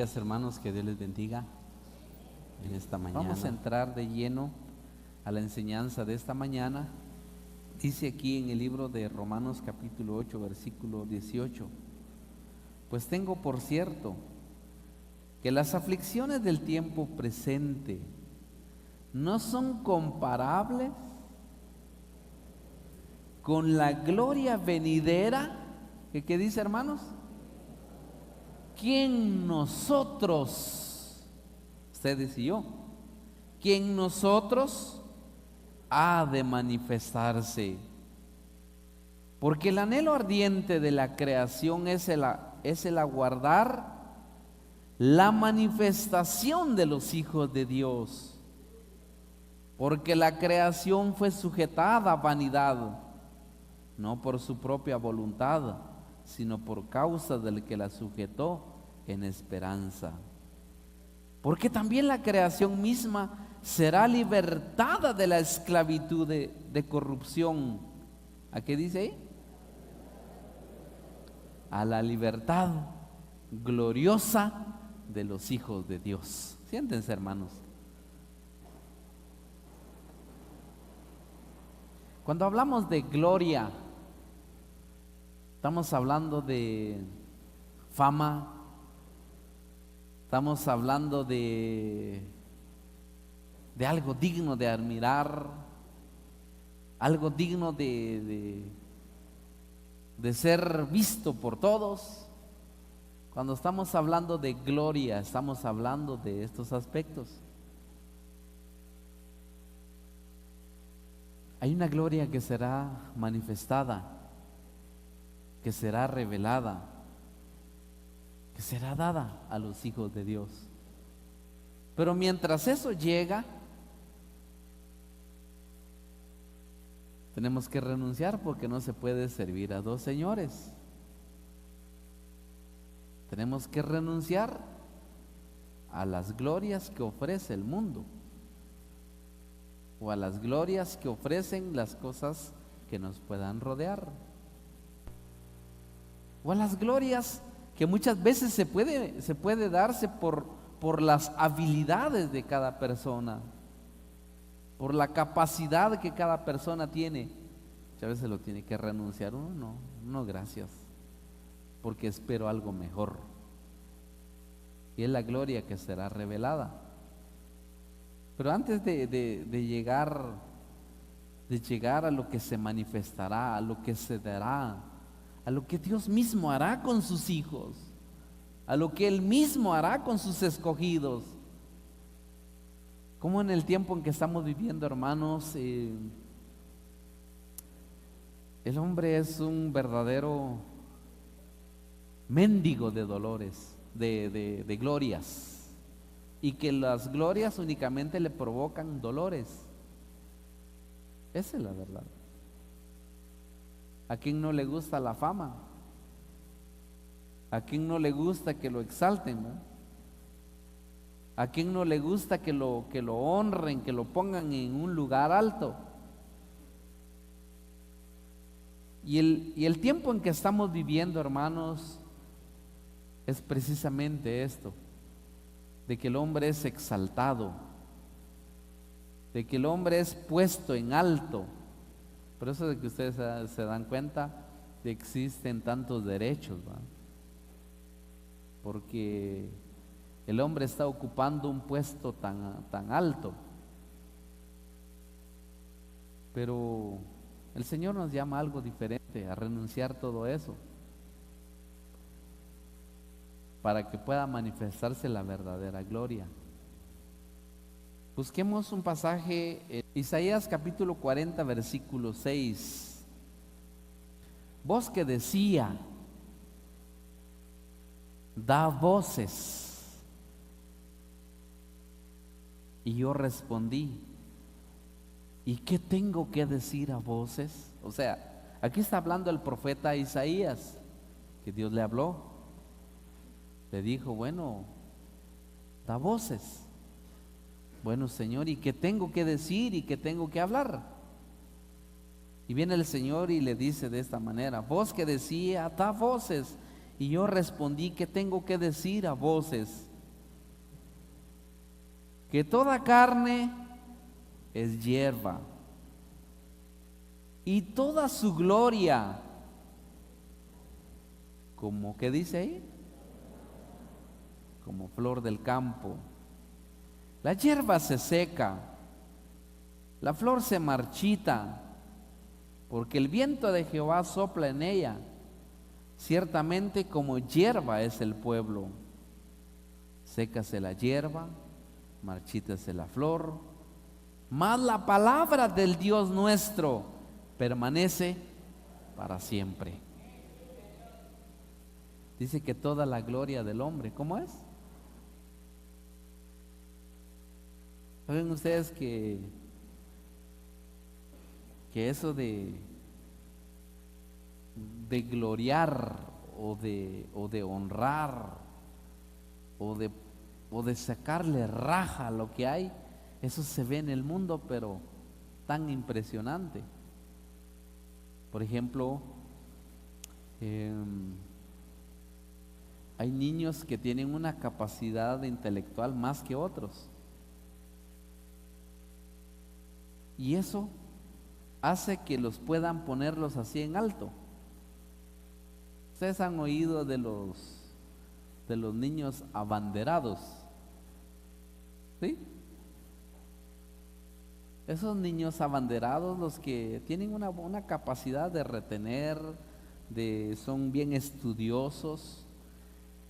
días, hermanos, que Dios les bendiga en esta mañana. Vamos a entrar de lleno a la enseñanza de esta mañana. Dice aquí en el libro de Romanos capítulo 8, versículo 18: pues tengo por cierto que las aflicciones del tiempo presente no son comparables con la gloria venidera. ¿Qué dice, hermanos? ¿Quién nosotros, ustedes y yo, quién nosotros ha de manifestarse? Porque el anhelo ardiente de la creación es el aguardar la manifestación de los hijos de Dios. Porque la creación fue sujetada a vanidad, no por su propia voluntad, sino por causa del que la sujetó en esperanza. Porque también la creación misma será libertada de la esclavitud de corrupción. ¿A qué dice ahí? A la libertad gloriosa de los hijos de Dios. Siéntense, hermanos. Cuando hablamos de gloria, estamos hablando de fama, estamos hablando de algo digno de admirar, algo digno de ser visto por todos. Cuando estamos hablando de gloria, estamos hablando de estos aspectos. Hay una gloria que será manifestada, que será revelada, que será dada a los hijos de Dios. Pero mientras eso llega, tenemos que renunciar, porque no se puede servir a dos señores. Tenemos que renunciar a las glorias que ofrece el mundo, o a las glorias que ofrecen las cosas que nos puedan rodear, o a las glorias que muchas veces se puede darse por las habilidades de cada persona, por la capacidad que cada persona tiene. Muchas veces lo tiene que renunciar uno. No, gracias, porque espero algo mejor, y es la gloria que será revelada. Pero antes de llegar a lo que se manifestará, a lo que se dará, a lo que Dios mismo hará con sus hijos, a lo que Él mismo hará con sus escogidos, como en el tiempo en que estamos viviendo, hermanos, el hombre es un verdadero mendigo de dolores, de glorias, y que las glorias únicamente le provocan dolores. Esa es la verdad. ¿A quién no le gusta la fama? ¿A quién no le gusta que lo exalten, no? ¿A quién no le gusta que lo honren, que lo pongan en un lugar alto? Y el tiempo en que estamos viviendo, hermanos, es precisamente esto, de que el hombre es exaltado, de que el hombre es puesto en alto. Por eso de que ustedes se dan cuenta de que existen tantos derechos, ¿va? Porque el hombre está ocupando un puesto tan alto. Pero el Señor nos llama a algo diferente, a renunciar todo eso, para que pueda manifestarse la verdadera gloria. Busquemos un pasaje en Isaías capítulo 40, versículo 6. Voz que decía: da voces. Y yo respondí: ¿y qué tengo que decir a voces? O sea, aquí está hablando el profeta Isaías, que Dios le habló. Le dijo: bueno, da voces. Bueno, Señor, ¿y qué tengo que decir y qué tengo que hablar? Y viene el Señor y le dice de esta manera: voz que decía, da voces. Y yo respondí: ¿qué tengo que decir a voces? que toda carne es hierba, y toda su gloria, como que dice ahí, como flor del campo. La hierba se seca, la flor se marchita, porque el viento de Jehová sopla en ella. Ciertamente como hierba es el pueblo. Sécase la hierba, marchítase la flor, mas la palabra del Dios nuestro permanece para siempre. Dice que toda la gloria del hombre, ¿cómo es? ¿Saben ustedes que eso de gloriar o de honrar o de sacarle raja a lo que hay, eso se ve en el mundo, pero tan impresionante? Por ejemplo, hay niños que tienen una capacidad intelectual más que otros, y eso hace que los puedan ponerlos así en alto. Ustedes han oído de los niños abanderados, ¿sí? Esos niños abanderados, los que tienen una capacidad de retener, son bien estudiosos.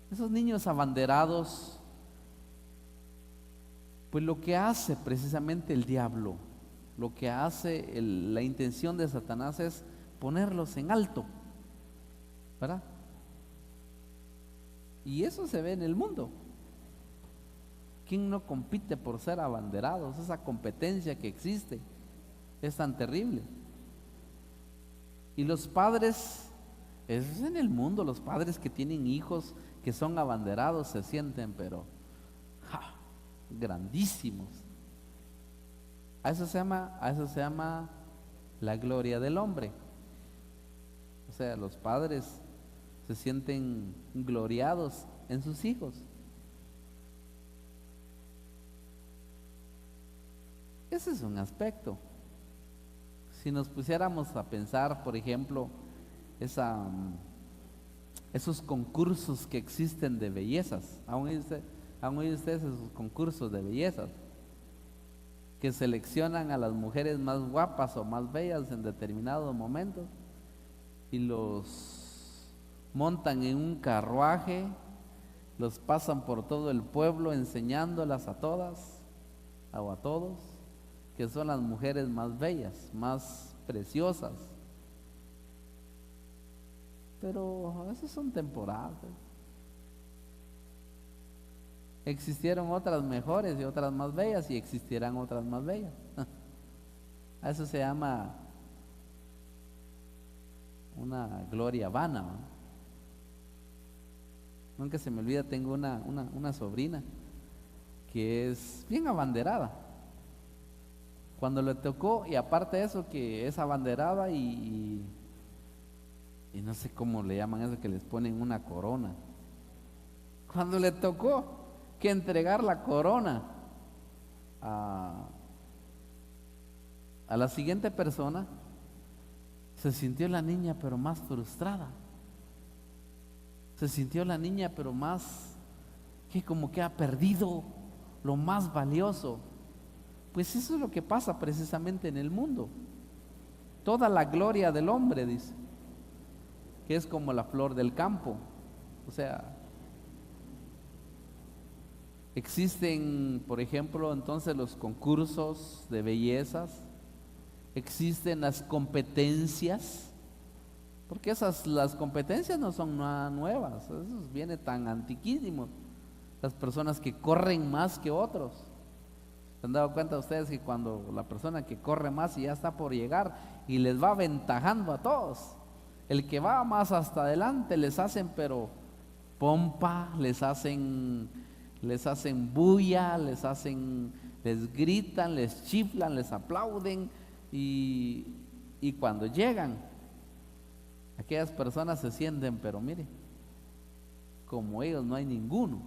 Esos niños abanderados, pues lo que hace precisamente el diablo, lo que hace la intención de Satanás es ponerlos en alto, ¿verdad? Y eso se ve en el mundo. ¿Quién no compite por ser abanderados? Esa competencia que existe es tan terrible. Y los padres, eso es en el mundo, los padres que tienen hijos que son abanderados se sienten, pero grandísimos. A eso se llama la gloria del hombre. O sea, los padres se sienten gloriados en sus hijos. Ese es un aspecto. Si nos pusiéramos a pensar, por ejemplo, esos concursos que existen de bellezas, ¿han oído ustedes esos concursos de bellezas? Que seleccionan a las mujeres más guapas o más bellas en determinados momentos y los montan en un carruaje, los pasan por todo el pueblo enseñándolas a todas o a todos que son las mujeres más bellas, más preciosas. Pero esas son temporales. Existieron otras mejores y otras más bellas, y existirán otras más bellas. A eso se llama una gloria vana, ¿no? Nunca se me olvida, tengo una sobrina que es bien abanderada. Cuando le tocó, y aparte de eso, que es abanderada y no sé cómo le llaman eso, que les ponen una corona. Cuando le tocó que entregar la corona a la siguiente persona, se sintió la niña pero más frustrada. Se sintió la niña pero más, que como que ha perdido lo más valioso. Pues eso es lo que pasa precisamente en el mundo. Toda la gloria del hombre, dice, que es como la flor del campo. O sea, existen, por ejemplo, entonces los concursos de bellezas, existen las competencias, porque las competencias no son nada nuevas, eso viene tan antiquísimo. Las personas que corren más que otros. ¿Se han dado cuenta ustedes que cuando la persona que corre más y ya está por llegar y les va aventajando a todos, el que va más hasta adelante les hacen pero pompa, les hacen bulla, les gritan, les chiflan, les aplauden, y cuando llegan, aquellas personas se sienten, pero mire, como ellos no hay ninguno.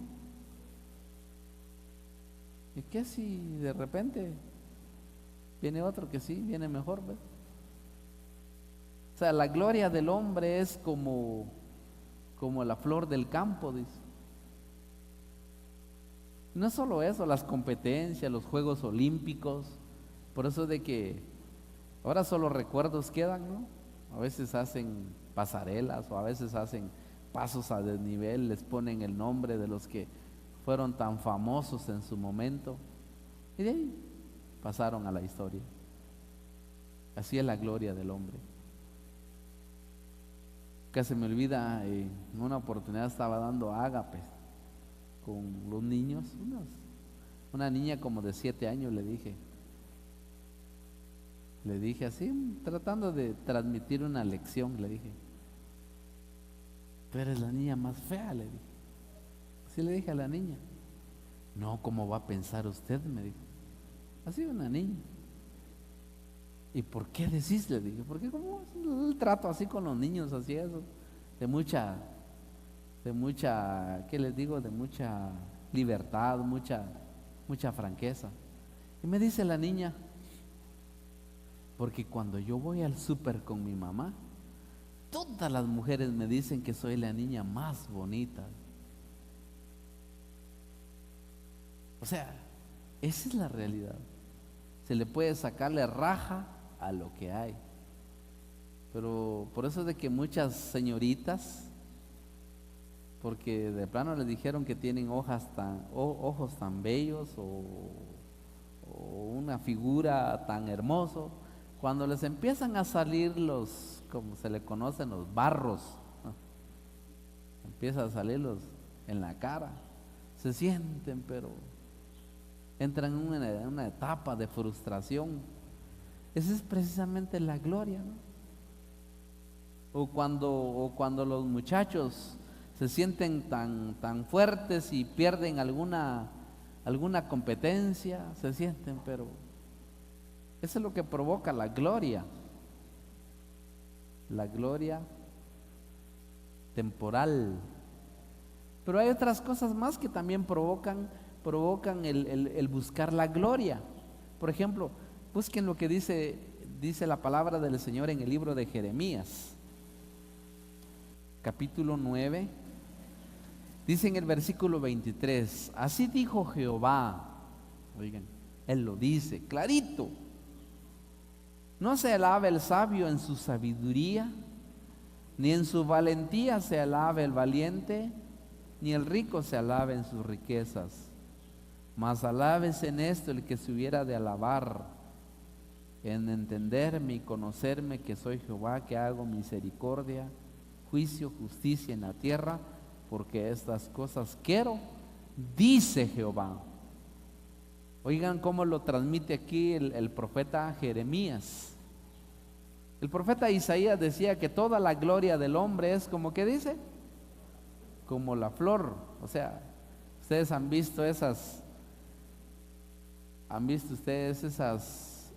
¿Y qué si de repente viene otro que sí, viene mejor, ¿ves? O sea, la gloria del hombre es como la flor del campo, dice. No es solo eso, las competencias, los Juegos Olímpicos, por eso de que ahora solo recuerdos quedan, ¿no? A veces hacen pasarelas o a veces hacen pasos a desnivel, les ponen el nombre de los que fueron tan famosos en su momento y de ahí pasaron a la historia. Así es la gloria del hombre. Que se me olvida, en una oportunidad estaba dando ágapes con los niños, una niña como de 7 años le dije así, tratando de transmitir una lección, le dije, tú eres la niña más fea, le dije. Así le dije a la niña. No, ¿cómo va a pensar usted? Me dijo. Así una niña. ¿Y por qué decís? Le dije, porque como el trato así con los niños, así eso, de mucha, ¿qué les digo? De mucha libertad, mucha franqueza. Y me dice la niña, porque cuando yo voy al súper con mi mamá, todas las mujeres me dicen que soy la niña más bonita. O sea, esa es la realidad. Se le puede sacarle raja a lo que hay. Pero por eso es de que muchas señoritas, porque de plano les dijeron que tienen ojos tan bellos o una figura tan hermoso, cuando les empiezan a salir los, como se le conocen, los barros, ¿no? Empiezan a salirlos en la cara, se sienten, pero entran en una etapa de frustración. Esa es precisamente la gloria, ¿no? O cuando los muchachos se sienten tan fuertes y pierden alguna competencia, se sienten, pero eso es lo que provoca la gloria temporal. Pero hay otras cosas más que también provocan el buscar la gloria. Por ejemplo, busquen lo que dice la palabra del Señor en el libro de Jeremías, capítulo 9. Dice en el versículo 23, así dijo Jehová. Oigan, Él lo dice clarito. No se alabe el sabio en su sabiduría, ni en su valentía se alabe el valiente, ni el rico se alabe en sus riquezas. Mas alábese en esto el que se hubiera de alabar, en entenderme y conocerme que soy Jehová, que hago misericordia, juicio, justicia en la tierra, porque estas cosas quiero, dice Jehová. Oigan cómo lo transmite aquí el profeta Jeremías. El profeta Isaías decía que toda la gloria del hombre es como, ¿qué dice? Como la flor. O sea, ustedes han visto ustedes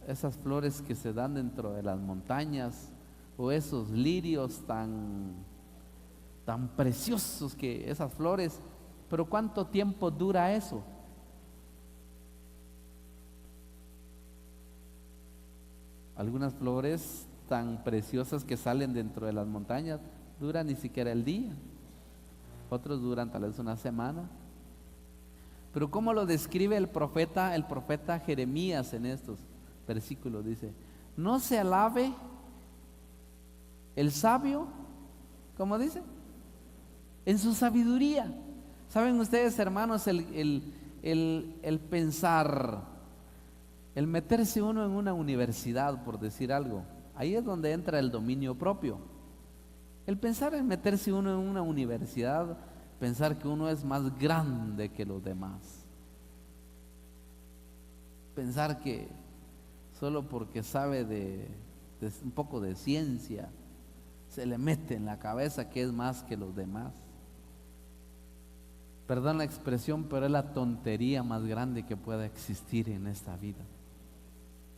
esas flores que se dan dentro de las montañas, o esos lirios tan preciosos, que esas flores, pero ¿cuánto tiempo dura eso? Algunas flores tan preciosas que salen dentro de las montañas duran ni siquiera el día, otros duran tal vez una semana. Pero ¿cómo lo describe el profeta Jeremías en estos versículos? Dice, no se alabe el sabio, ¿cómo dice? En su sabiduría. ¿Saben ustedes, hermanos, el pensar, el meterse uno en una universidad, por decir algo? Ahí es donde entra el dominio propio. El pensar en meterse uno en una universidad, pensar que uno es más grande que los demás. Pensar que solo porque sabe de un poco de ciencia, se le mete en la cabeza que es más que los demás. Perdón la expresión, pero es la tontería más grande que pueda existir en esta vida.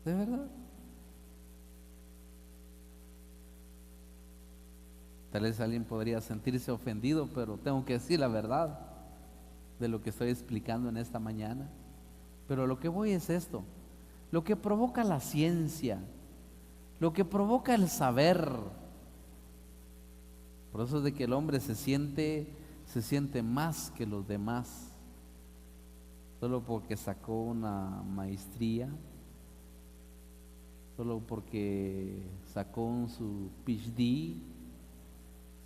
¿De verdad? Tal vez alguien podría sentirse ofendido, pero tengo que decir la verdad de lo que estoy explicando en esta mañana. Pero lo que voy es esto, lo que provoca la ciencia, lo que provoca el saber. Por eso es de que el hombre se siente más que los demás, solo porque sacó una maestría, solo porque sacó su PhD,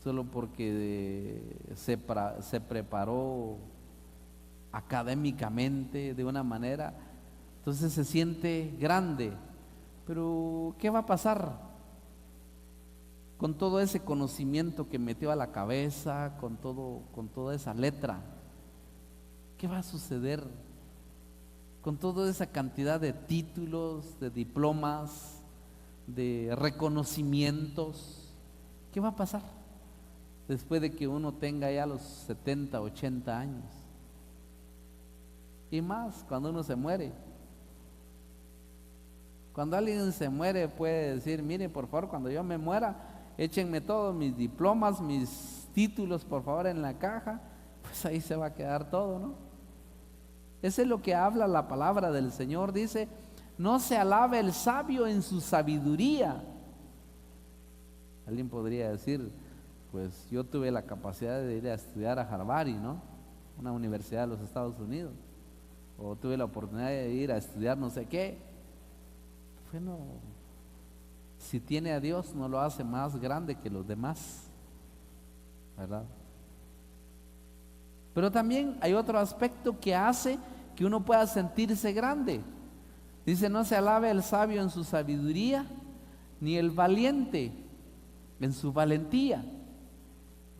solo porque se preparó académicamente de una manera, entonces se siente grande. Pero ¿qué va a pasar con todo ese conocimiento que metió a la cabeza, con toda esa letra? ¿Qué va a suceder con toda esa cantidad de títulos, de diplomas, de reconocimientos? ¿Qué va a pasar después de que uno tenga ya los 70, 80 años? Y más cuando uno se muere. Cuando alguien se muere puede decir: mire, por favor, cuando yo me muera, échenme todos mis diplomas, mis títulos, por favor, en la caja. Pues ahí se va a quedar todo, ¿no? Eso es lo que habla la palabra del Señor. Dice: no se alabe el sabio en su sabiduría. Alguien podría decir: pues yo tuve la capacidad de ir a estudiar a Harvard, ¿no? Una universidad de los Estados Unidos. O tuve la oportunidad de ir a estudiar no sé qué. Bueno, si tiene a Dios, no lo hace más grande que los demás, ¿verdad? Pero también hay otro aspecto que hace que uno pueda sentirse grande. Dice: no se alabe el sabio en su sabiduría, ni el valiente en su valentía.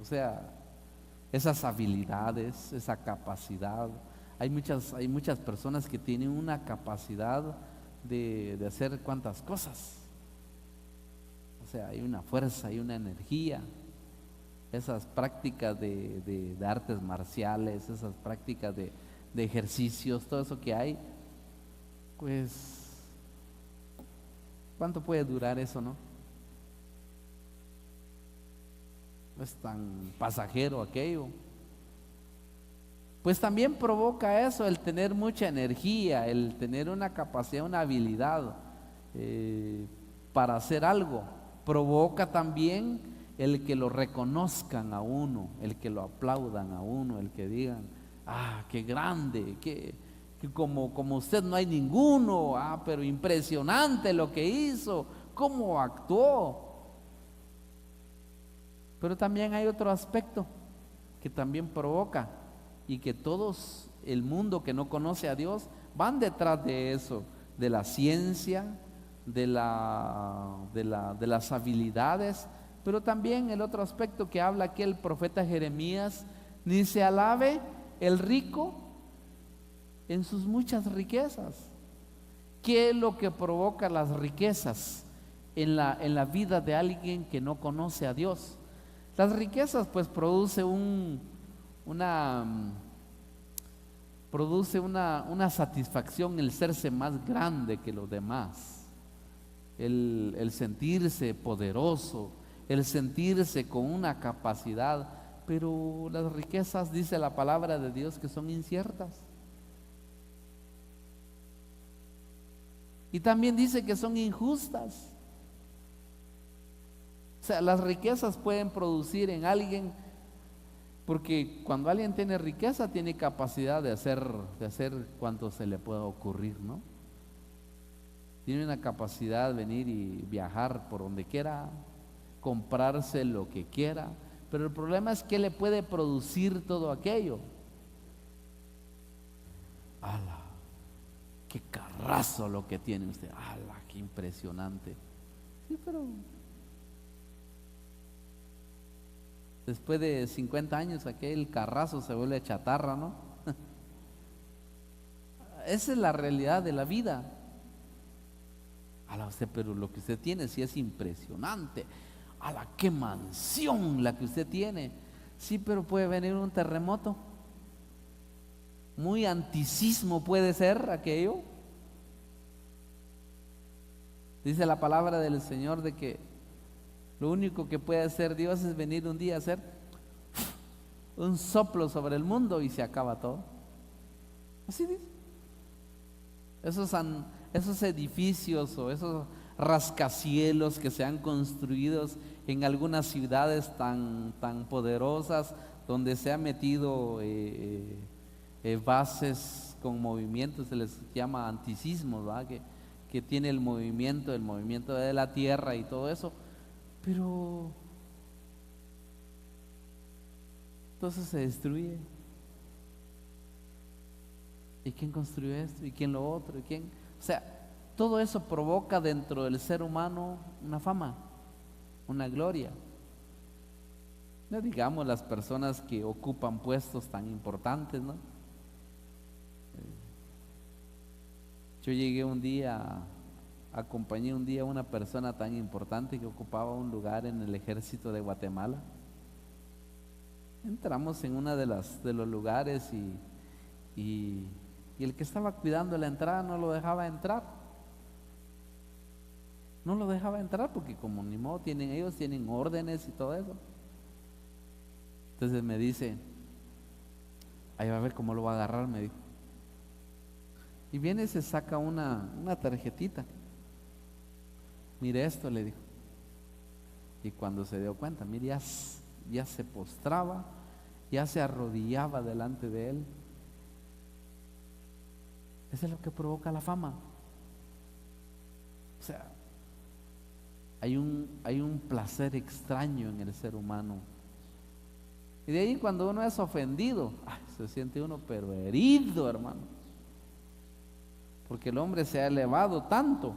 O sea, esas habilidades, esa capacidad. Hay muchas personas que tienen una capacidad de hacer cuantas cosas. O sea, hay una fuerza, hay una energía. Esas prácticas de artes marciales, esas prácticas de ejercicios, todo eso que hay, pues, ¿cuánto puede durar eso, no? No es tan pasajero aquello. Pues también provoca eso, el tener mucha energía, el tener una capacidad, una habilidad para hacer algo. Provoca también el que lo reconozcan a uno, el que lo aplaudan a uno, el que digan: ah, qué grande, que como usted no hay ninguno, pero impresionante lo que hizo, cómo actuó. Pero también hay otro aspecto que también provoca, y que todos, el mundo que no conoce a Dios, van detrás de eso, de la ciencia, de las habilidades. Pero también el otro aspecto que habla aquí el profeta Jeremías: ni se alabe el rico en sus muchas riquezas. ¿Qué es lo que provoca las riquezas en la vida de alguien que no conoce a Dios? Las riquezas pues produce una satisfacción, el serse más grande que los demás, el sentirse poderoso, el sentirse con una capacidad. Pero las riquezas, dice la palabra de Dios, que son inciertas. Y también dice que son injustas. O sea, las riquezas pueden producir en alguien, porque cuando alguien tiene riqueza, tiene capacidad de hacer cuanto se le pueda ocurrir, ¿no? Tiene una capacidad de venir y viajar por donde quiera, comprarse lo que quiera. Pero el problema es que le puede producir todo aquello. ¡Hala! ¡Qué carrazo lo que tiene usted! ¡Hala! ¡Qué impresionante! Sí, pero después de 50 años aquel carrazo se vuelve chatarra, ¿no? Esa es la realidad de la vida. ¡Hala! Usted, pero lo que usted tiene sí es impresionante. ¡Hala! ¡Qué mansión la que usted tiene! Sí, pero puede venir un terremoto. Muy antisismo puede ser aquello. Dice la palabra del Señor de que lo único que puede hacer Dios es venir un día a hacer un soplo sobre el mundo y se acaba todo. Así dice. esos edificios o esos rascacielos que se han construido en algunas ciudades tan poderosas, donde se ha metido bases con movimientos, se les llama antisismos, ¿verdad? Que tiene el movimiento de la tierra y todo eso, pero entonces se destruye. ¿Y quién construyó esto? ¿Y quién lo otro? ¿Y quién? O sea, todo eso provoca dentro del ser humano una fama, una gloria. No digamos las personas que ocupan puestos tan importantes, ¿no? Yo llegué un día, acompañé un día a una persona tan importante que ocupaba un lugar en el ejército de Guatemala. Entramos en uno de los lugares y el que estaba cuidando la entrada no lo dejaba entrar. No lo dejaba entrar porque como ni modo ellos tienen órdenes y todo eso. Entonces me dice, ahí va a ver cómo lo va a agarrar, me dijo. Y viene y se saca una tarjetita. Mire esto, le dijo. Y cuando se dio cuenta, mire, ya se postraba, ya se arrodillaba delante de él. Eso es lo que provoca la fama. O sea, hay un placer extraño en el ser humano. Y de ahí cuando uno es ofendido, se siente uno pero herido, hermano. Porque el hombre se ha elevado tanto.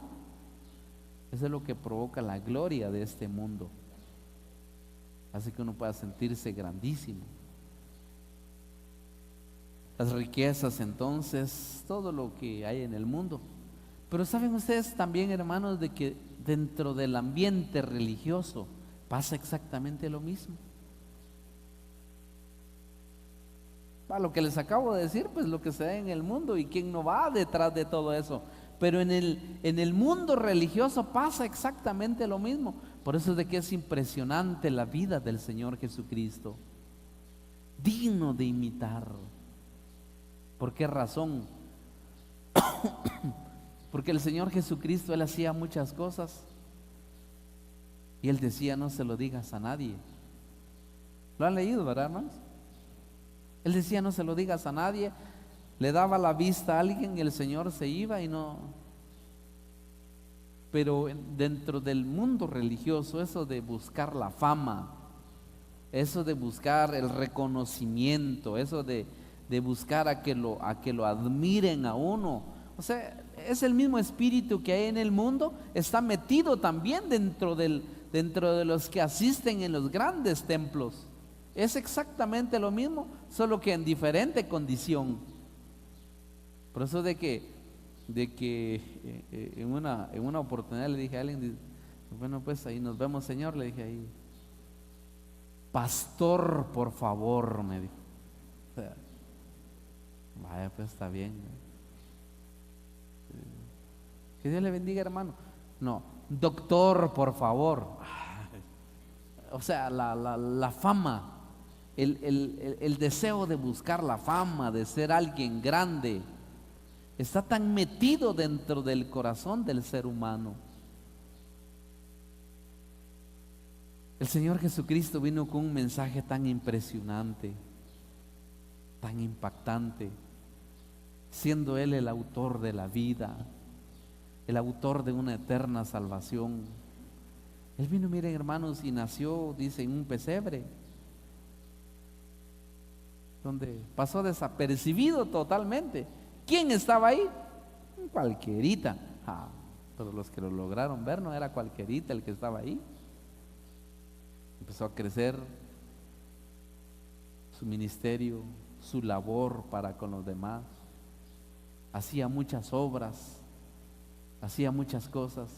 Eso es lo que provoca la gloria de este mundo. Hace que uno pueda sentirse grandísimo. Las riquezas, entonces, todo lo que hay en el mundo. Pero saben ustedes también, hermanos, de que dentro del ambiente religioso pasa exactamente lo mismo. Lo que les acabo de decir, pues lo que se da en el mundo, y quién no va detrás de todo eso. Pero en el mundo religioso pasa exactamente lo mismo. Por eso es de que es impresionante la vida del Señor Jesucristo, digno de imitar. ¿Por qué razón? Porque el Señor Jesucristo, Él hacía muchas cosas y Él decía, no se lo digas a nadie. ¿Lo han leído, verdad, hermanos? Él decía, no se lo digas a nadie. Le daba la vista a alguien y el Señor se iba y no. Pero dentro del mundo religioso, eso de buscar la fama, eso de buscar el reconocimiento, eso de buscar a que lo admiren a uno, o sea, es el mismo espíritu que hay en el mundo, está metido también dentro de los que asisten en los grandes templos. Es exactamente lo mismo, solo que en diferente condición. Por eso de que en una oportunidad le dije a alguien, bueno, pues ahí nos vemos, Señor, le dije ahí, pastor, por favor, me dijo. O sea, vaya, pues está bien. Que Dios le bendiga, hermano. No, doctor, por favor. O sea, la fama, el deseo de buscar la fama, de ser alguien grande, está tan metido dentro del corazón del ser humano. El Señor Jesucristo vino con un mensaje tan impresionante, tan impactante, siendo Él el autor de la vida, el autor de una eterna salvación. Él vino, miren, hermanos, y nació, dice, en un pesebre, donde pasó desapercibido totalmente. ¿Quién estaba ahí? Cualquierita. Pero los que lo lograron ver, no era cualquierita el que estaba ahí. Empezó a crecer su ministerio, su labor para con los demás. Hacía muchas obras, hacía muchas cosas.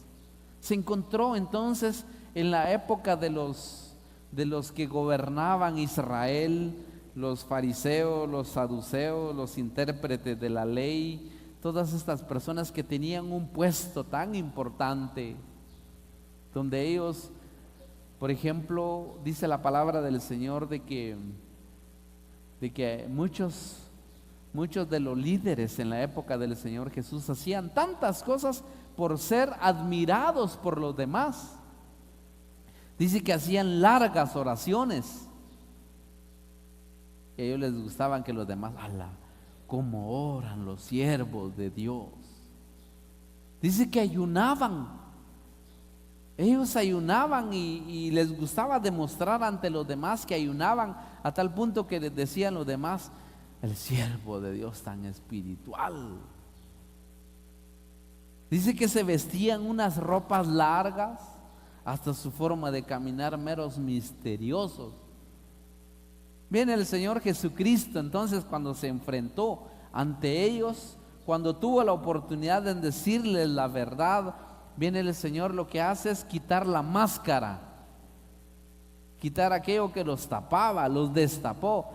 Se encontró entonces en la época de los que gobernaban Israel, los fariseos, los saduceos, los intérpretes de la ley, todas estas personas que tenían un puesto tan importante, donde ellos, por ejemplo, dice la palabra del Señor de que muchos muchos de los líderes en la época del Señor Jesús hacían tantas cosas por ser admirados por los demás. Dice que hacían largas oraciones. Y a ellos les gustaban que los demás, ¡ala! ¿Cómo oran los siervos de Dios? Dice que ayunaban. Ellos ayunaban y les gustaba demostrar ante los demás que ayunaban, a tal punto que les decían los demás: el siervo de Dios tan espiritual. Dice que se vestían unas ropas largas, hasta su forma de caminar meros misteriosos. Viene el Señor Jesucristo, entonces, cuando se enfrentó ante ellos, cuando tuvo la oportunidad de decirles la verdad, viene el Señor, lo que hace es quitar la máscara, quitar aquello que los tapaba, los destapó.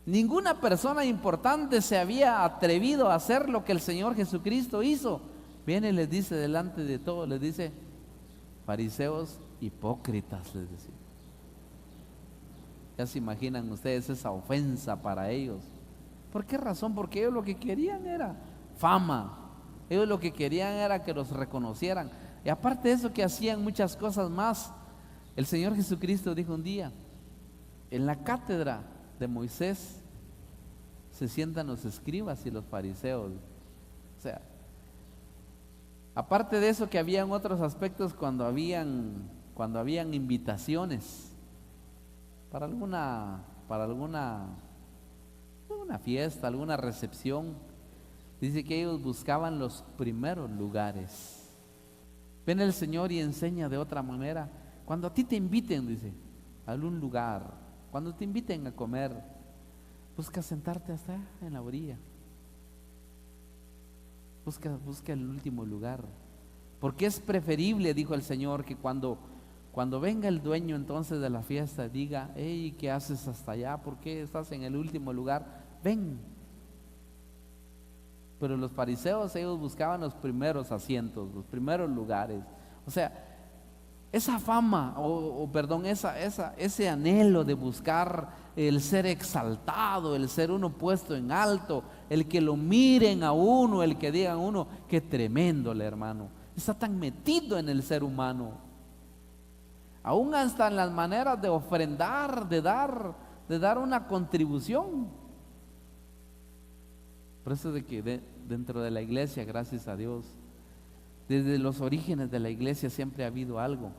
Ninguna persona importante se había atrevido a hacer lo que el Señor Jesucristo hizo. Viene y les dice delante de todos, les dice: fariseos hipócritas, les decía. Ya se imaginan ustedes esa ofensa para ellos. ¿Por qué razón? Porque ellos lo que querían era fama. Ellos lo que querían era que los reconocieran. Y aparte de eso, que hacían muchas cosas más. El Señor Jesucristo dijo un día: en la cátedra de Moisés se sientan los escribas y los fariseos. O sea, aparte de eso, que habían otros aspectos cuando habían invitaciones para alguna fiesta, alguna recepción. Dice que ellos buscaban los primeros lugares. Ven el Señor y enseña de otra manera. Cuando a ti te inviten, dice, a algún lugar, cuando te inviten a comer, busca sentarte hasta en la orilla. Busca el último lugar. Porque es preferible, dijo el Señor, que cuando venga el dueño entonces de la fiesta, diga: hey, ¿qué haces hasta allá? ¿Por qué estás en el último lugar? Ven. Pero los fariseos, ellos buscaban los primeros asientos, los primeros lugares. O sea, esa fama, ese anhelo de buscar el ser exaltado, el ser uno puesto en alto, el que lo miren a uno, el que digan a uno: qué tremendo el hermano. Está tan metido en el ser humano. Aún hasta en las maneras de ofrendar, de dar una contribución. Por eso de que dentro de la iglesia, gracias a Dios, desde los orígenes de la iglesia siempre ha habido algo.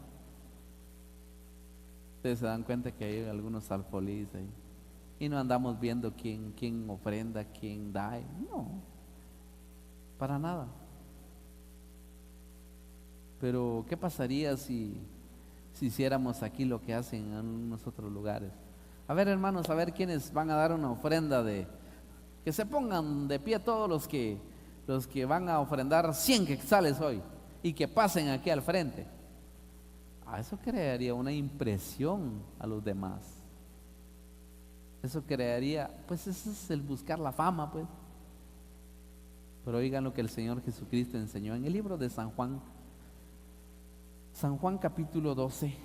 Ustedes se dan cuenta que hay algunos alfolís ahí, y no andamos viendo quién ofrenda, quién da. No, para nada. Pero ¿qué pasaría si hiciéramos aquí lo que hacen en unos otros lugares? A ver, hermanos, a ver quiénes van a dar una ofrenda que se pongan de pie todos los que van a ofrendar 100 quetzales hoy, y que pasen aquí al frente. Eso crearía una impresión a los demás. Eso crearía, pues ese es el buscar la fama, pues. Pero oigan lo que el Señor Jesucristo enseñó en el libro de San Juan capítulo 12.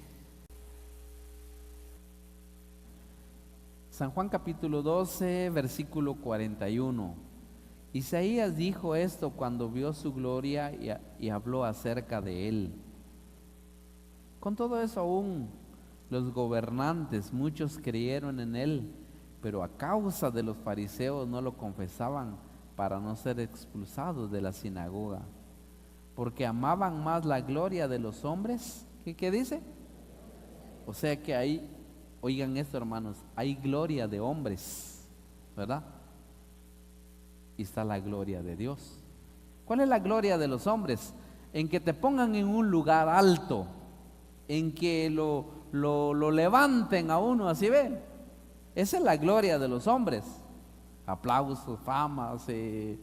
San Juan capítulo 12, versículo 41. Isaías dijo esto cuando vio su gloria y habló acerca de él. Con todo eso, aún los gobernantes, muchos creyeron en él, pero a causa de los fariseos no lo confesaban, para no ser expulsados de la sinagoga, porque amaban más la gloria de los hombres. ¿Qué dice? O sea que ahí, oigan esto, hermanos, hay gloria de hombres, ¿verdad? Y está la gloria de Dios. ¿Cuál es la gloria de los hombres? En que te pongan en un lugar alto, en que lo levanten a uno, así ven. Esa es la gloria de los hombres. Aplausos, famas, esa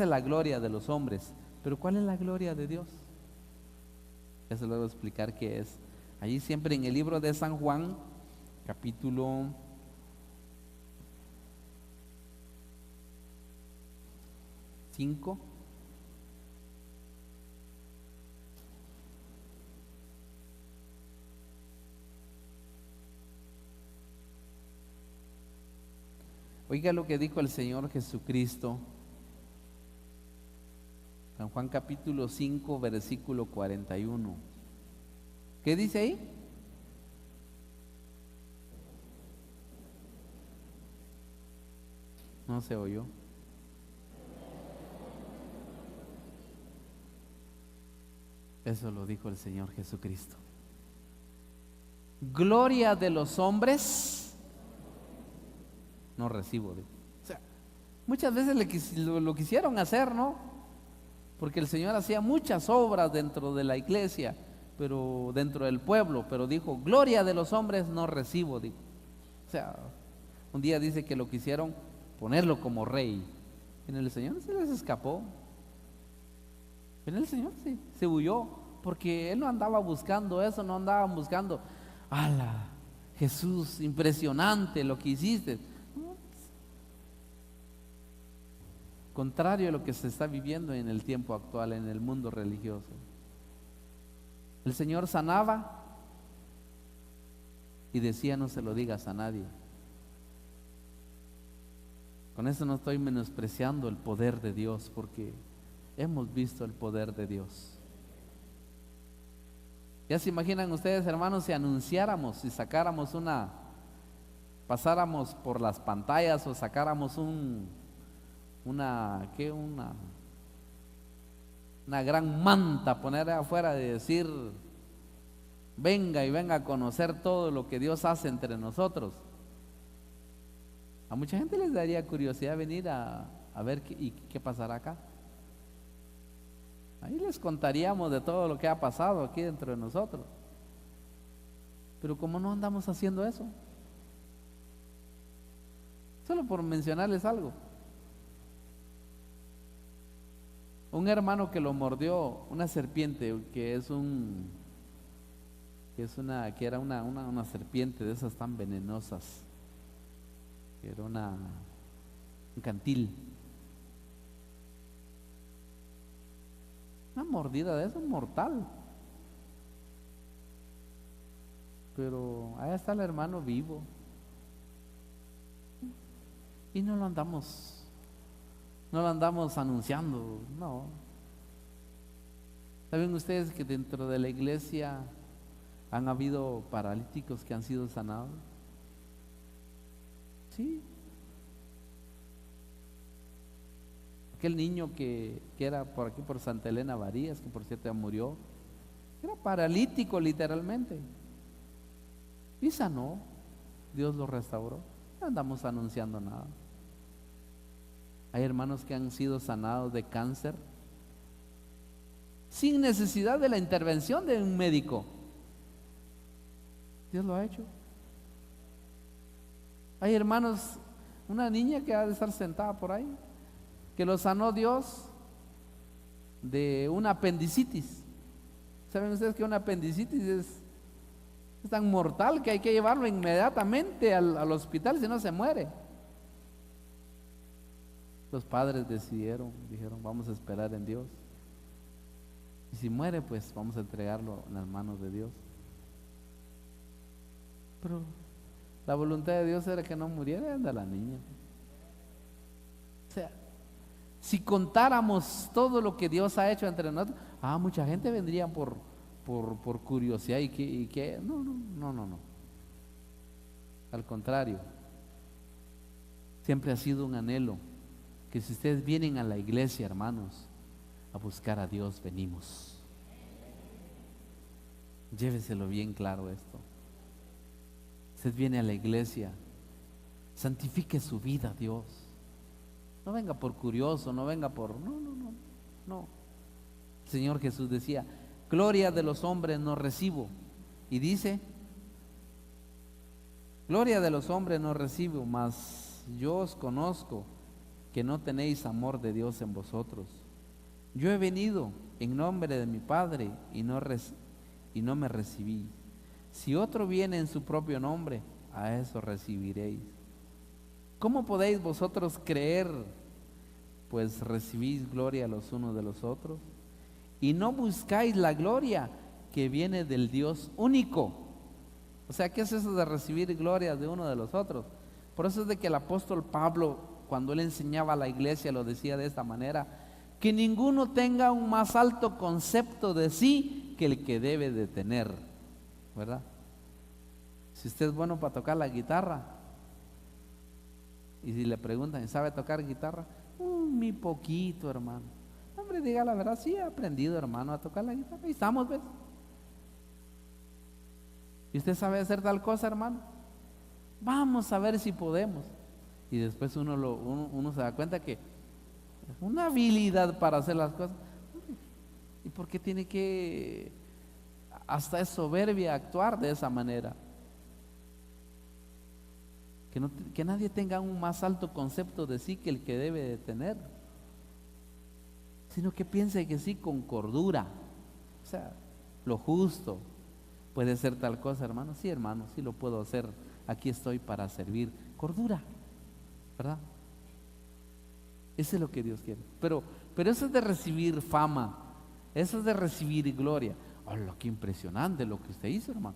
es la gloria de los hombres. Pero ¿cuál es la gloria de Dios? Eso lo voy a explicar qué es. Allí siempre en el libro de San Juan, capítulo 5. Oiga lo que dijo el Señor Jesucristo, San Juan capítulo 5, versículo 41. ¿Qué dice ahí? No se oyó. Eso lo dijo el Señor Jesucristo. Gloria de los hombres no recibo. O sea, muchas veces lo quisieron hacer, ¿no? Porque el Señor hacía muchas obras dentro de la iglesia, pero dentro del pueblo, pero dijo, gloria de los hombres no recibo, dijo. O sea, un día dice que lo quisieron ponerlo como rey. En el Señor se les escapó. En el Señor sí, se huyó, porque Él no andaba buscando eso, no andaba buscando, ¡ala! Jesús, impresionante lo que hiciste. No, contrario a lo que se está viviendo en el tiempo actual, en el mundo religioso. El Señor sanaba y decía, no se lo digas a nadie. Con eso no estoy menospreciando el poder de Dios, porque hemos visto el poder de Dios. Ya se imaginan ustedes, hermanos, si anunciáramos, si sacáramos pasáramos por las pantallas o sacáramos una gran manta, poner afuera de decir, venga y venga a conocer todo lo que Dios hace entre nosotros. A mucha gente les daría curiosidad venir a ver qué pasará acá. Ahí les contaríamos de todo lo que ha pasado aquí dentro de nosotros. Pero como no andamos haciendo eso, solo por mencionarles algo. Un hermano que lo mordió una serpiente, que era una serpiente de esas tan venenosas, que era un cantil. Una mordida de eso mortal. Pero ahí está el hermano vivo. Y no lo andamos anunciando, no. ¿Saben ustedes que dentro de la iglesia han habido paralíticos que han sido sanados? Sí. Aquel niño que era por aquí, por Santa Elena Varías, que por cierto ya murió, era paralítico literalmente, y sanó. Dios lo restauró. No andamos anunciando nada. Hay hermanos que han sido sanados de cáncer sin necesidad de la intervención de un médico. Dios lo ha hecho. Hay hermanos, una niña que ha de estar sentada por ahí, que lo sanó Dios de una apendicitis. ¿Saben ustedes que una apendicitis es tan mortal que hay que llevarlo inmediatamente al hospital, si no se muere? Los padres dijeron, vamos a esperar en Dios. Y si muere, pues vamos a entregarlo en las manos de Dios. Pero la voluntad de Dios era que no muriera, anda la niña. O sea, si contáramos todo lo que Dios ha hecho entre nosotros, mucha gente vendría por curiosidad y que no. Al contrario, siempre ha sido un anhelo que si ustedes vienen a la iglesia, hermanos, a buscar a Dios, venimos. Lléveselo bien claro esto. Usted viene a la iglesia, santifique su vida a Dios. No venga por curioso, no venga por... No. El Señor Jesús decía, gloria de los hombres no recibo. Y dice, gloria de los hombres no recibo, mas yo os conozco que no tenéis amor de Dios en vosotros. Yo he venido en nombre de mi Padre y no me recibí. Si otro viene en su propio nombre, a eso recibiréis. ¿Cómo podéis vosotros creer? Pues recibís gloria los unos de los otros y no buscáis la gloria que viene del Dios único. O sea, ¿qué es eso de recibir gloria de uno de los otros? Por eso es de que el apóstol Pablo, cuando él enseñaba a la iglesia, lo decía de esta manera: que ninguno tenga un más alto concepto de sí que el que debe de tener, ¿verdad? Si usted es bueno para tocar la guitarra, y si le preguntan, ¿sabe tocar guitarra? Mi poquito, hermano. Hombre, diga la verdad, sí he aprendido, hermano, a tocar la guitarra. Y estamos, ¿ves? ¿Y usted sabe hacer tal cosa, hermano? Vamos a ver si podemos. Y después uno se da cuenta que es una habilidad para hacer las cosas. ¿Y por qué tiene que, hasta es soberbia, actuar de esa manera? Que nadie tenga un más alto concepto de sí que el que debe de tener, sino que piense que sí, con cordura. O sea, lo justo. Puede ser tal cosa, hermano. Sí, hermano, sí lo puedo hacer. Aquí estoy para servir. Cordura, ¿verdad? Eso es lo que Dios quiere. Pero eso es de recibir fama, eso es de recibir gloria. ¡Hola, qué impresionante lo que usted hizo, hermano!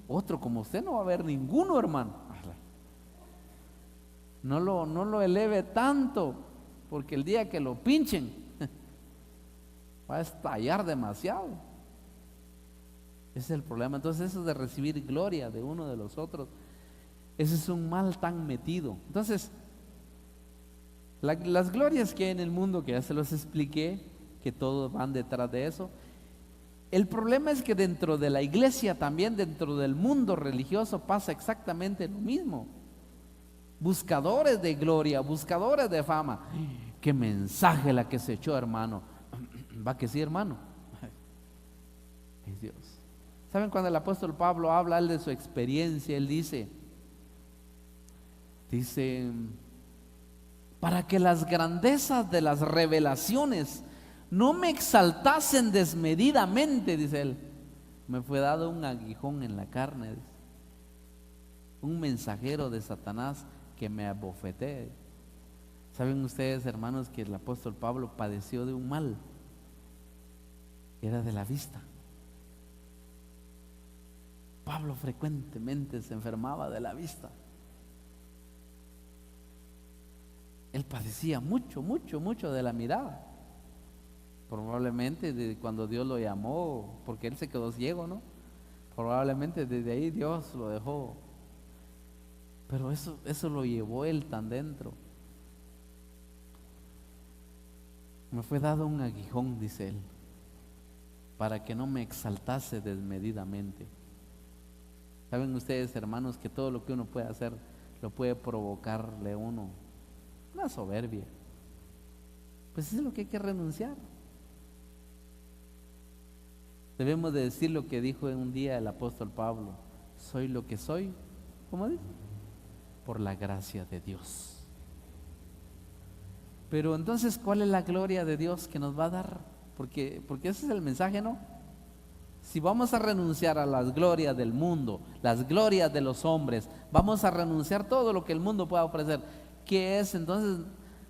Otro como usted no va a haber ninguno, hermano. No lo eleve tanto, porque el día que lo pinchen va a estallar demasiado. Ese es el problema. Entonces, eso de recibir gloria de uno de los otros, ese es un mal tan metido. Entonces, las glorias que hay en el mundo, que ya se los expliqué, que todos van detrás de eso. El problema es que dentro de la iglesia, también dentro del mundo religioso, pasa exactamente lo mismo. Buscadores de gloria, buscadores de fama. ¡Qué mensaje la que se echó, hermano! ¿Va que sí, hermano? Es Dios. ¿Saben cuando el apóstol Pablo habla de su experiencia? Él dice, para que las grandezas de las revelaciones no me exaltasen desmedidamente, dice él, me fue dado un aguijón en la carne, dice, un mensajero de Satanás que me abofetee. ¿Saben ustedes, hermanos, que el apóstol Pablo padeció de un mal? Era de la vista. Pablo frecuentemente se enfermaba de la vista. Él padecía mucho de la mirada. Probablemente de cuando Dios lo llamó, porque él se quedó ciego, ¿no? Probablemente desde ahí Dios lo dejó. Pero eso lo llevó él tan dentro. Me fue dado un aguijón, dice él, para que no me exaltase desmedidamente. ¿Saben ustedes, hermanos, que todo lo que uno puede hacer lo puede provocarle a uno una soberbia? Pues eso es lo que hay que renunciar. Debemos de decir lo que dijo en un día el apóstol Pablo: soy lo que soy, ¿cómo dice? Por la gracia de Dios. Pero entonces, ¿cuál es la gloria de Dios que nos va a dar? Porque ese es el mensaje, ¿no? Si vamos a renunciar a las glorias del mundo, las glorias de los hombres, vamos a renunciar a todo lo que el mundo pueda ofrecer. ¿Qué es entonces?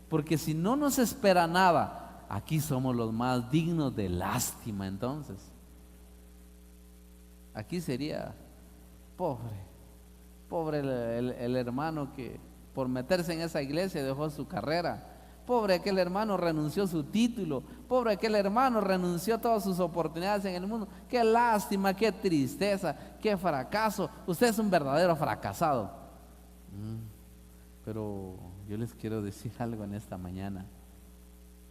Porque si no nos espera nada, aquí somos los más dignos de lástima. Entonces, aquí sería pobre el hermano que por meterse en esa iglesia dejó su carrera. Pobre aquel hermano, renunció su título. Pobre aquel hermano, renunció a todas sus oportunidades en el mundo. Qué lástima, qué tristeza, qué fracaso. Usted es un verdadero fracasado. Pero yo les quiero decir algo en esta mañana.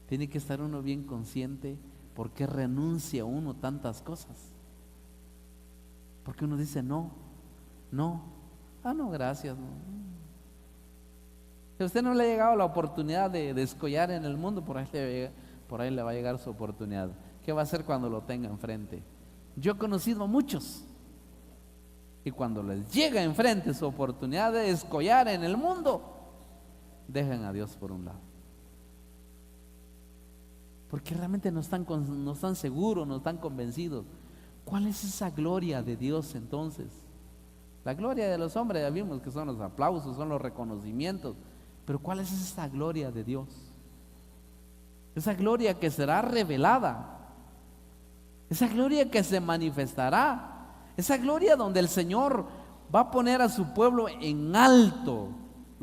Tiene que estar uno bien consciente por qué renuncia uno tantas cosas. Porque uno dice no, gracias, no. Si a usted no le ha llegado la oportunidad de escollar en el mundo, por ahí le va a llegar su oportunidad. ¿Qué va a hacer cuando lo tenga enfrente? Yo he conocido a muchos, y cuando les llega enfrente su oportunidad de escollar en el mundo, dejan a Dios por un lado. Porque realmente no están seguros, no están convencidos. ¿Cuál es esa gloria de Dios entonces? La gloria de los hombres ya vimos que son los aplausos, son los reconocimientos. Pero ¿cuál es esa gloria de Dios? Esa gloria que será revelada, esa gloria que se manifestará, esa gloria donde el Señor va a poner a su pueblo en alto,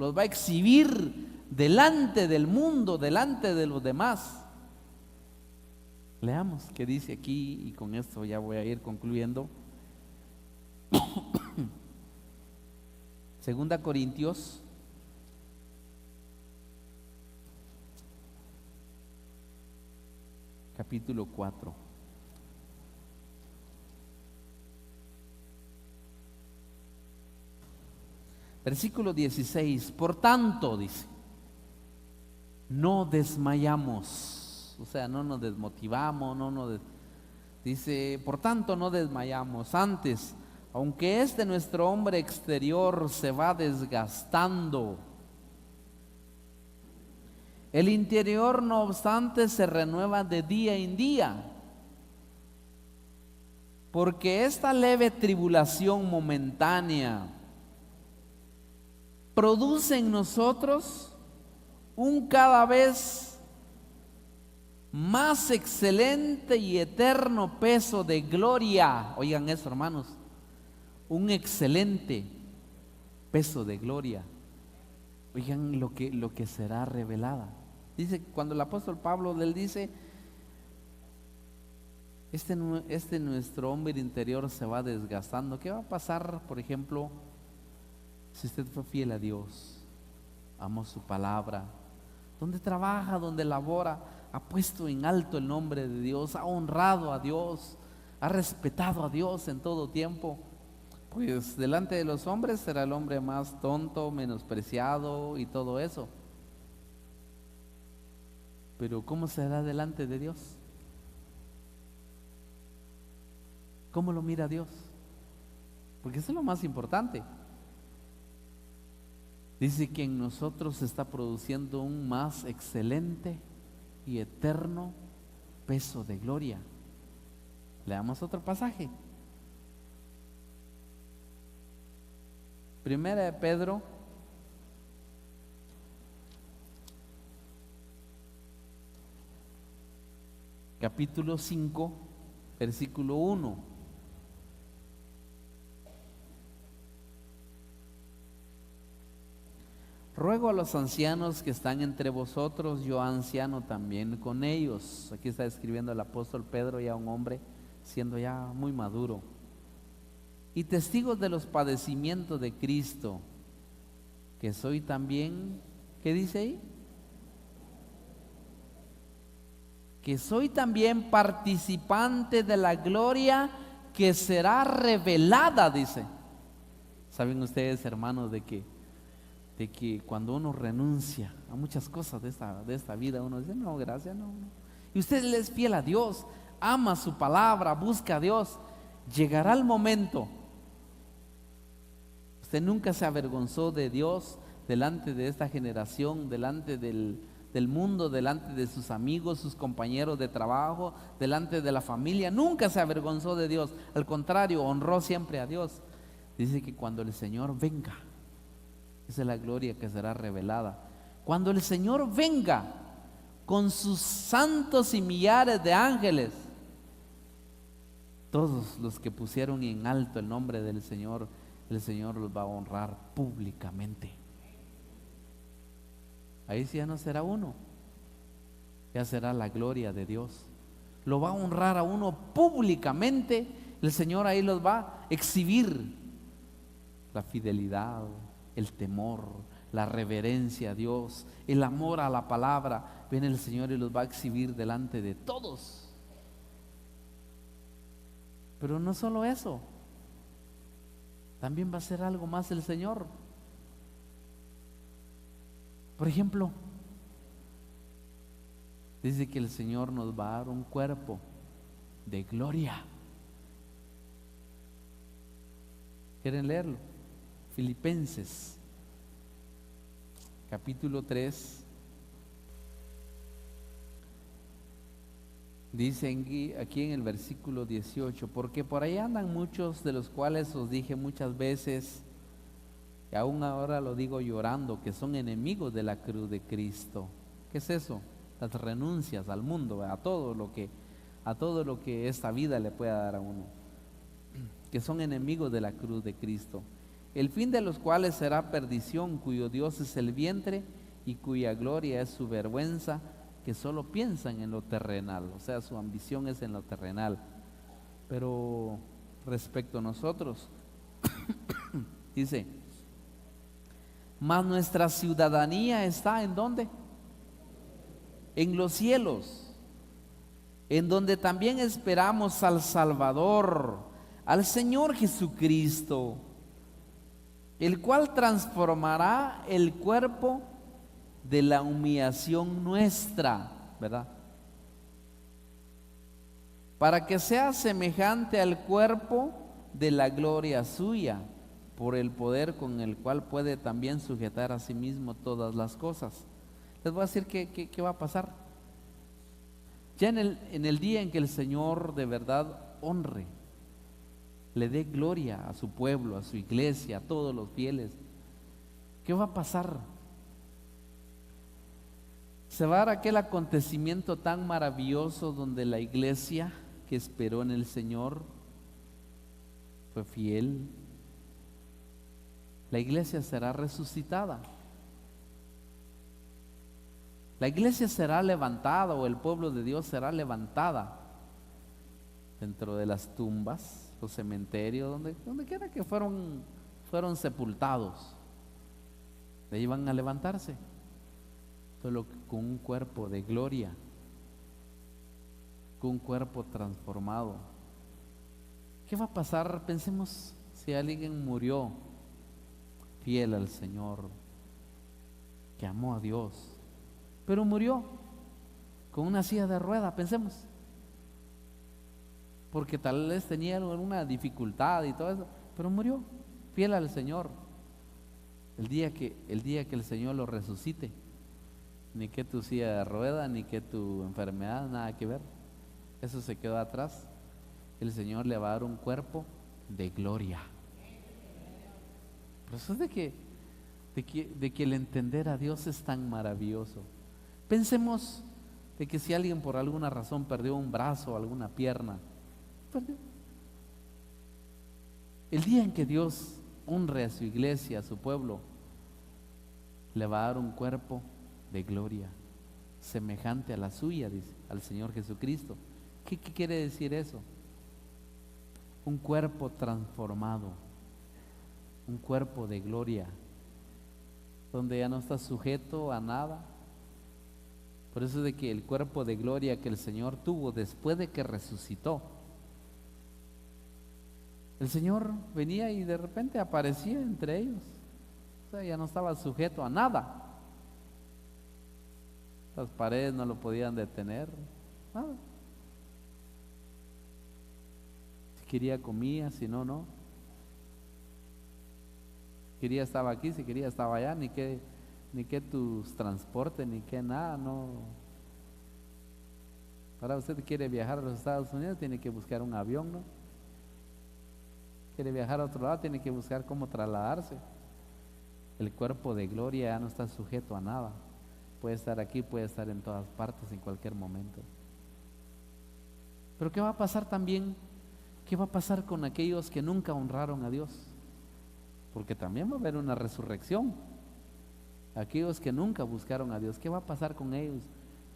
los va a exhibir delante del mundo, delante de los demás. Leamos qué dice aquí y con esto ya voy a ir concluyendo. Segunda Corintios capítulo 4. Versículo 16. Por tanto, dice, no desmayamos, o sea, no nos desmotivamos, dice, por tanto no desmayamos. Antes, aunque nuestro hombre exterior se va desgastando, el interior no obstante se renueva de día en día, porque esta leve tribulación momentánea produce en nosotros un cada vez más excelente y eterno peso de gloria. Oigan eso, hermanos, un excelente peso de gloria. Oigan lo que será revelada. Dice, cuando el apóstol Pablo, él dice, nuestro hombre interior se va desgastando. ¿Qué va a pasar, por ejemplo, si usted fue fiel a Dios, amó su palabra, donde trabaja, donde labora, ha puesto en alto el nombre de Dios, ha honrado a Dios, ha respetado a Dios en todo tiempo? Pues delante de los hombres será el hombre más tonto, menospreciado y todo eso. Pero ¿cómo será delante de Dios? ¿Cómo lo mira Dios? Porque eso es lo más importante. Dice que en nosotros se está produciendo un más excelente y eterno peso de gloria. Leamos otro pasaje. Primera de Pedro, capítulo 5, versículo 1. Ruego a los ancianos que están entre vosotros, yo anciano también con ellos. Aquí está escribiendo el apóstol Pedro, ya un hombre siendo ya muy maduro, y testigos de los padecimientos de Cristo, que soy también, ¿qué dice ahí? Que soy también participante de la gloria que será revelada, dice. ¿Saben ustedes, hermanos, de que cuando uno renuncia a muchas cosas de esta vida, uno dice, no, gracias, no. Y usted le es fiel a Dios, ama su palabra, busca a Dios, llegará el momento. Usted nunca se avergonzó de Dios delante de esta generación, delante del mundo, delante de sus amigos, sus compañeros de trabajo, delante de la familia. Nunca se avergonzó de Dios, al contrario, honró siempre a Dios. Dice que cuando el Señor venga, esa es la gloria que será revelada. Cuando el Señor venga con sus santos y millares de ángeles, todos los que pusieron en alto el nombre del Señor, el Señor los va a honrar públicamente. Ahí sí ya no será uno, ya será la gloria de Dios. Lo va a honrar a uno públicamente. El Señor ahí los va a exhibir la fidelidad, el temor, la reverencia a Dios, el amor a la palabra. Viene el Señor y los va a exhibir delante de todos. Pero no solo eso, también va a hacer algo más el Señor. Por ejemplo, dice que el Señor nos va a dar un cuerpo de gloria. ¿Quieren leerlo? Filipenses capítulo 3, dice aquí en el versículo 18, porque por ahí andan muchos de los cuales os dije muchas veces, y aún ahora lo digo llorando, que son enemigos de la cruz de Cristo. ¿Qué es eso? Las renuncias al mundo, a todo lo que esta vida le pueda dar a uno, que son enemigos de la cruz de Cristo, el fin de los cuales será perdición, cuyo Dios es el vientre y cuya gloria es su vergüenza, que solo piensan en lo terrenal, o sea, su ambición es en lo terrenal. Pero respecto a nosotros, dice, mas nuestra ciudadanía está ¿en dónde? En los cielos, en donde también esperamos al Salvador, al Señor Jesucristo, el cual transformará el cuerpo de la humillación nuestra, ¿verdad? Para que sea semejante al cuerpo de la gloria suya, por el poder con el cual puede también sujetar a sí mismo todas las cosas. Les voy a decir qué va a pasar. Ya en el día en que el Señor de verdad honre, le dé gloria a su pueblo, a su iglesia, a todos los fieles, ¿qué va a pasar? Se va a dar aquel acontecimiento tan maravilloso donde la iglesia que esperó en el Señor fue fiel. La iglesia será resucitada. La iglesia será levantada, o el pueblo de Dios será levantada dentro de las tumbas, los cementerios, donde quiera que fueron sepultados. De ahí van a levantarse, solo con un cuerpo de gloria, con un cuerpo transformado. ¿Qué va a pasar? Pensemos si alguien murió fiel al Señor, que amó a Dios, pero murió con una silla de rueda, pensemos, porque tal vez tenía alguna dificultad y todo eso, pero murió fiel al Señor. El día que el Señor lo resucite, ni que tu silla de rueda, ni que tu enfermedad, nada que ver, eso se quedó atrás. El Señor le va a dar un cuerpo de gloria. Por eso es de que el entender a Dios es tan maravilloso. Pensemos de que si alguien por alguna razón perdió un brazo o alguna pierna, perdió. El día en que Dios honre a su iglesia, a su pueblo, le va a dar un cuerpo de gloria, semejante a la suya, dice, al Señor Jesucristo. ¿Qué quiere decir eso? Un cuerpo transformado, un cuerpo de gloria, donde ya no está sujeto a nada. Por eso es de que el cuerpo de gloria que el Señor tuvo después de que resucitó, el Señor venía y de repente aparecía entre ellos. O sea, ya no estaba sujeto a nada. Las paredes no lo podían detener, nada. Si quería comía, si no, no. Si quería estaba aquí, si quería estaba allá, ni que tus transportes, ni que nada, no. Ahora usted quiere viajar a los Estados Unidos, tiene que buscar un avión, ¿no? Quiere viajar a otro lado, tiene que buscar cómo trasladarse. El cuerpo de gloria ya no está sujeto a nada. Puede estar aquí, puede estar en todas partes, en cualquier momento. Pero ¿qué va a pasar también? ¿Qué va a pasar con aquellos que nunca honraron a Dios? Porque también va a haber una resurrección. Aquellos que nunca buscaron a Dios, ¿qué va a pasar con ellos?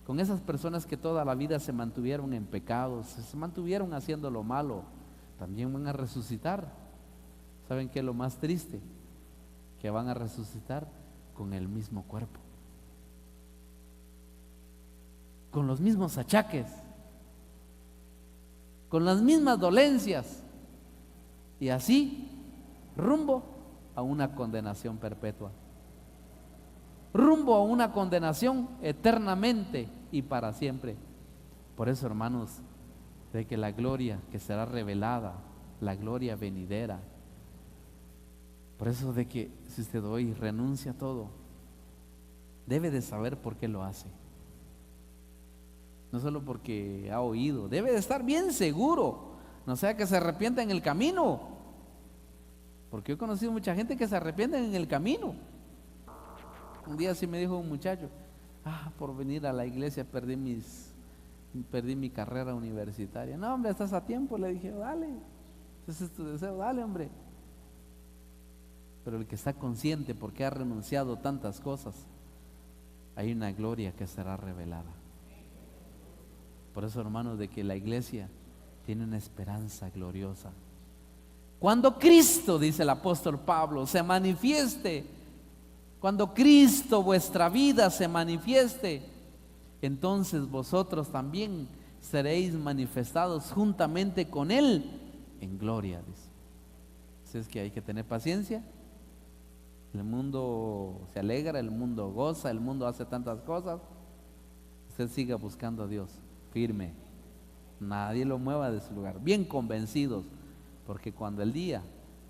Con esas personas que toda la vida se mantuvieron en pecados, se mantuvieron haciendo lo malo, también van a resucitar. ¿Saben qué es lo más triste? Que van a resucitar con el mismo cuerpo, con los mismos achaques, con las mismas dolencias, y así rumbo a una condenación perpetua, rumbo a una condenación eternamente y para siempre. Por eso, hermanos, de que la gloria que será revelada, la gloria venidera, por eso de que si usted hoy renuncia a todo, debe de saber por qué lo hace. No solo porque ha oído, debe de estar bien seguro, no sea que se arrepienta en el camino, porque he conocido mucha gente que se arrepiente en el camino. Un día sí me dijo un muchacho, por venir a la iglesia perdí mi carrera universitaria. No, hombre, estás a tiempo. Le dije, dale, ese es tu deseo, dale, hombre. Pero el que está consciente porque ha renunciado a tantas cosas, hay una gloria que será revelada. Por eso, hermanos, de que la iglesia tiene una esperanza gloriosa. Cuando Cristo, dice el apóstol Pablo, se manifieste, cuando Cristo vuestra vida se manifieste, entonces vosotros también seréis manifestados juntamente con Él en gloria, dice. Así es que hay que tener paciencia. El mundo se alegra, el mundo goza, el mundo hace tantas cosas. Usted siga buscando a Dios, firme. Nadie lo mueva de su lugar, bien convencidos, porque cuando el día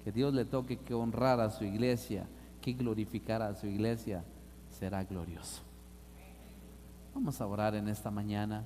que Dios le toque que honrar a su iglesia, que glorificar a su iglesia, será glorioso. Vamos a orar en esta mañana.